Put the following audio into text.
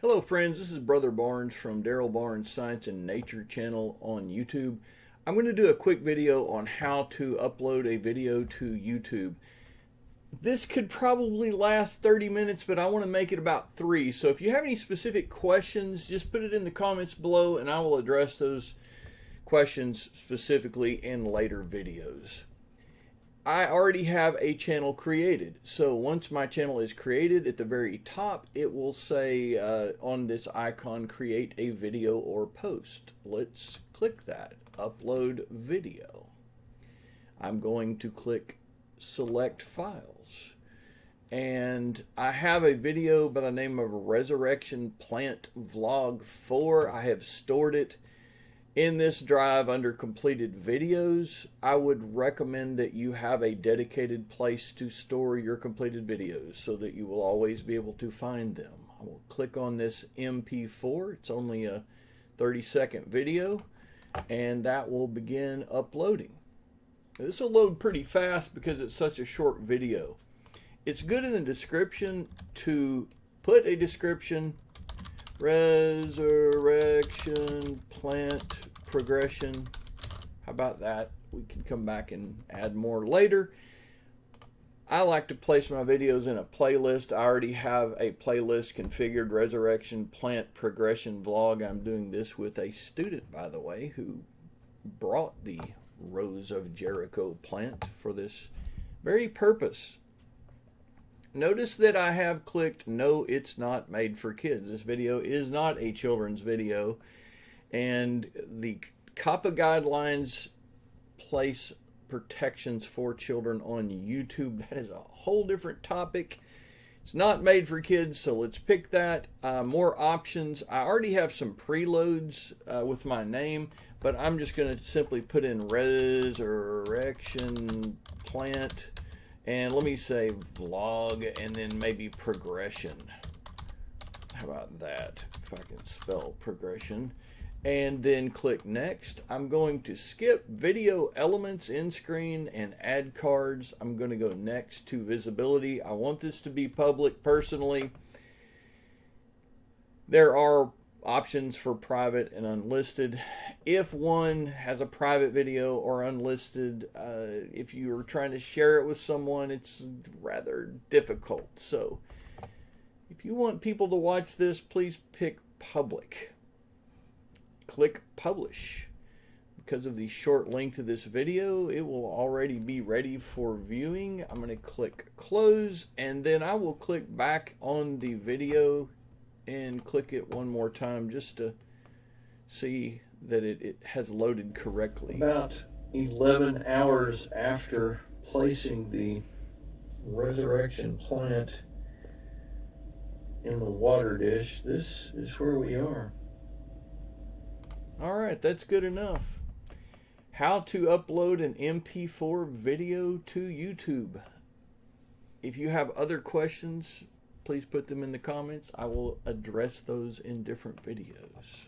Hello friends, this is Brother Barnes from Darrell Barnes Science and Nature channel on YouTube. I'm going to do a quick video on how to upload a video to YouTube. This could probably last 30 minutes, but I want to make it about 3. So if you have any specific questions, just put it in the comments below and I will address those questions specifically in later videos. I already have a channel created, so once my channel is created, at the very top it will say on this icon, create a video or post. Let's click that, upload video. I'm going to click select files, and I have a video by the name of Resurrection Plant Vlog 4. I have stored it in this drive under completed videos. I would recommend that you have a dedicated place to store your completed videos so that you will always be able to find them. I will click on this MP4. It's only a 30-second video, and that will begin uploading. This will load pretty fast because it's such a short video. It's good in the description to put a description: Resurrection Plant Progression. How about that? We can come back and add more later. I like to place my videos in a playlist. I already have a playlist configured, Resurrection Plant Progression Vlog. I'm doing this with a student, by the way, who brought the Rose of Jericho plant for this very purpose. Notice that I have clicked no, it's not made for kids. This video is not a children's video, and the COPPA guidelines place protections for children on YouTube. That is a whole different topic. It's not made for kids, so let's pick that. More options. I already have some preloads with my name, but I'm just going to simply put in Resurrection Plant, and let me say vlog, and then maybe progression. How about that, if I can spell progression? And then click next. I'm going to skip video elements, in screen, and add cards. I'm going to go next to visibility. I want this to be public personally. There are options for private and unlisted. If one has a private video or unlisted, if you're trying to share it with someone, it's rather difficult. So if you want people to watch this, please pick public. Click publish. Because of the short length of this video, it will already be ready for viewing. I'm going to click close, and then I will click back on the video and click it one more time just to see that it has loaded correctly. About 11 hours after placing the resurrection plant in the water dish, this is where we are. All right, that's good enough. How to upload an MP4 video to YouTube. If you have other questions, please put them in the comments. I will address those in different videos.